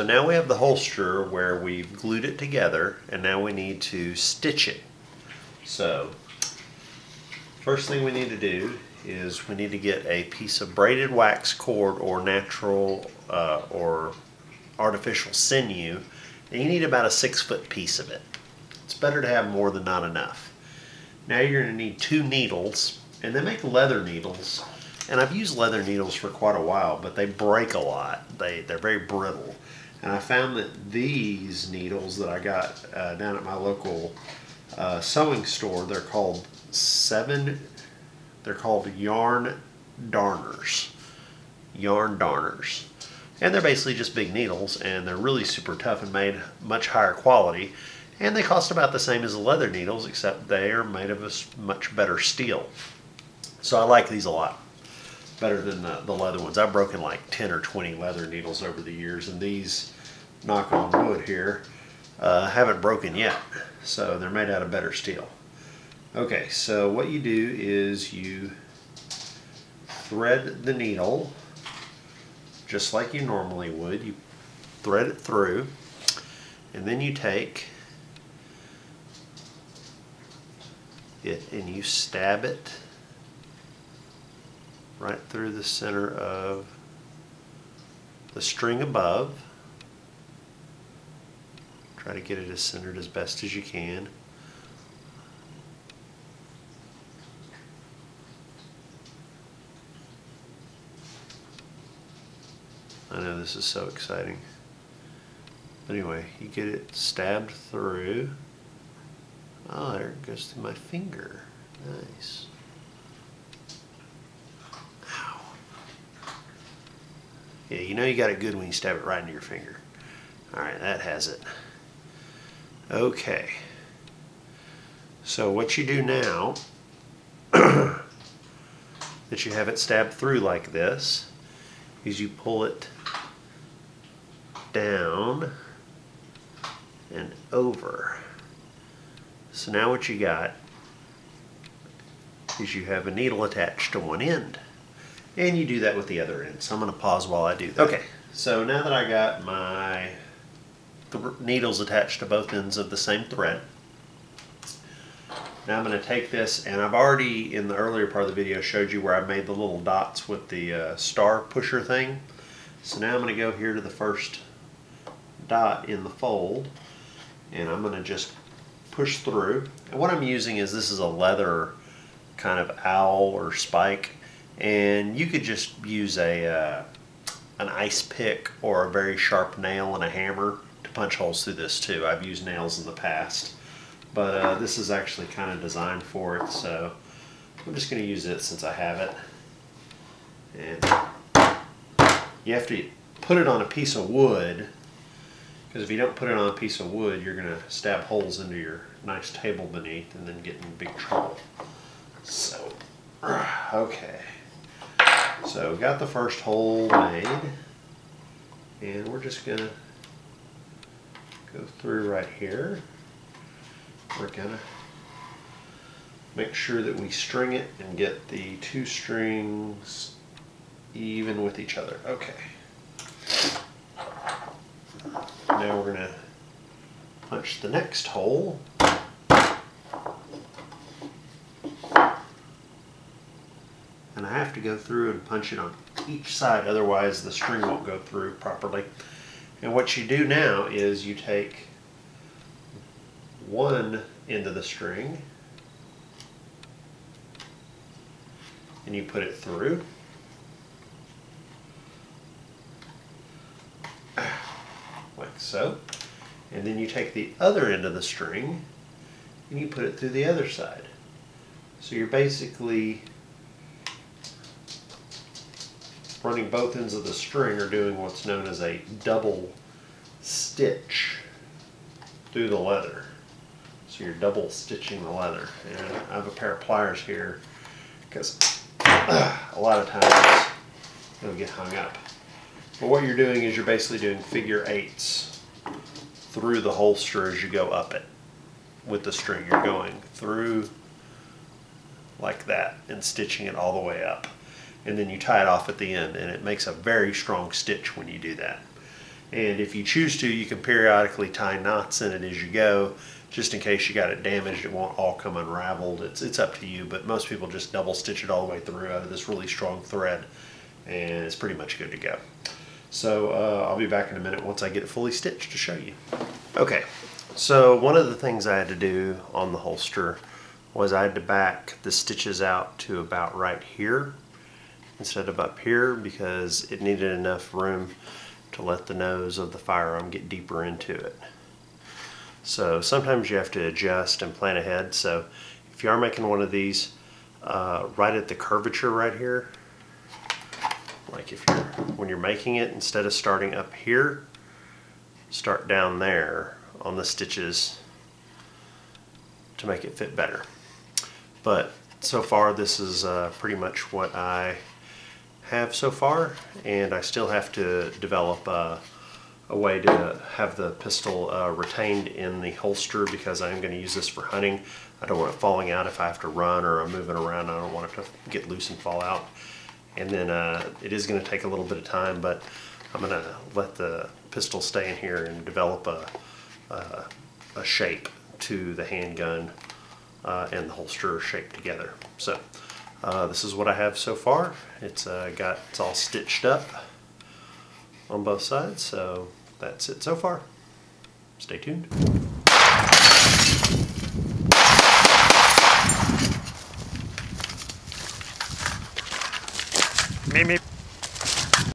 now we have the holster where we've glued it together, and now we need to stitch it. So first thing we need to do is we need to get a piece of braided wax cord or natural or artificial sinew, and you need about a 6-foot piece of it. It's better to have more than not enough. Now you're going to need 2 needles, and they make leather needles, and I've used leather needles for quite a while, but they break a lot. They're very brittle, and I found that these needles that I got down at my local sewing store, they're called yarn darners. And they're basically just big needles, and they're really super tough and made much higher quality, and they cost about the same as the leather needles, except they are made of a much better steel. So I like these a lot better than the leather ones. I've broken like 10 or 20 leather needles over the years, and these, knock on wood here, haven't broken yet. So they're made out of better steel. Okay, so what you do is you thread the needle just like you normally would. You thread it through, and then you take it and you stab it right through the center of the string above. Try to get it as centered as best as you can. I know this is so exciting. But anyway, you get it stabbed through. Oh, there it goes through my finger. Nice. Ow. Yeah, you know you got it good when you stab it right into your finger. Alright, that has it. Okay. So what you do now, that you have it stabbed through like this, is you pull it down and over. So now what you got is you have a needle attached to one end, and you do that with the other end. So I'm going to pause while I do that. Okay, so now that I got my needles attached to both ends of the same thread, now I'm going to take this, and I've already in the earlier part of the video showed you where I made the little dots with the star pusher thing. So now I'm going to go here to the first dot in the fold, and I'm going to just push through. And what I'm using is, this is a leather kind of owl or spike, and you could just use an ice pick or a very sharp nail and a hammer to punch holes through this too. I've used nails in the past, but this is actually kind of designed for it, so I'm just going to use it since I have it. And you have to put it on a piece of wood, because if you don't put it on a piece of wood, you're going to stab holes into your nice table beneath and then get in big trouble. So, okay. So we got the first hole made, and we're just going to go through right here. We're going to make sure that we string it and get the 2 strings even with each other. Okay. Now we're going to punch the next hole. And I have to go through and punch it on each side, otherwise the string won't go through properly. And what you do now is you take one end of the string and you put it through. Like so. And then you take the other end of the string and you put it through the other side. So you're basically running both ends of the string, or doing what's known as a double stitch through the leather. So you're double stitching the leather. And I have a pair of pliers here because a lot of times it'll get hung up. But what you're doing is you're basically doing figure 8s through the holster as you go up it with the string. You're going through like that and stitching it all the way up. And then you tie it off at the end, and it makes a very strong stitch when you do that. And if you choose to, you can periodically tie knots in it as you go, just in case you got it damaged. It won't all come unraveled. It's up to you, but most people just double stitch it all the way through out of this really strong thread, and it's pretty much good to go. So I'll be back in a minute once I get it fully stitched to show you. Okay, so one of the things I had to do on the holster was I had to back the stitches out to about right here instead of up here, because it needed enough room to let the nose of the firearm get deeper into it. So sometimes you have to adjust and plan ahead. So if you are making one of these, right at the curvature right here, like when you're making it, instead of starting up here, start down there on the stitches to make it fit better. But so far this is pretty much what I have so far, and I still have to develop a way to have the pistol retained in the holster, because I'm going to use this for hunting. I don't want it falling out if I have to run or I'm moving around. I don't want it to get loose and fall out. And then it is going to take a little bit of time, but I'm going to let the pistol stay in here and develop a shape to the handgun and the holster shape together. So this is what I have so far. It's all stitched up on both sides, so that's it so far. Stay tuned. Meep, meep.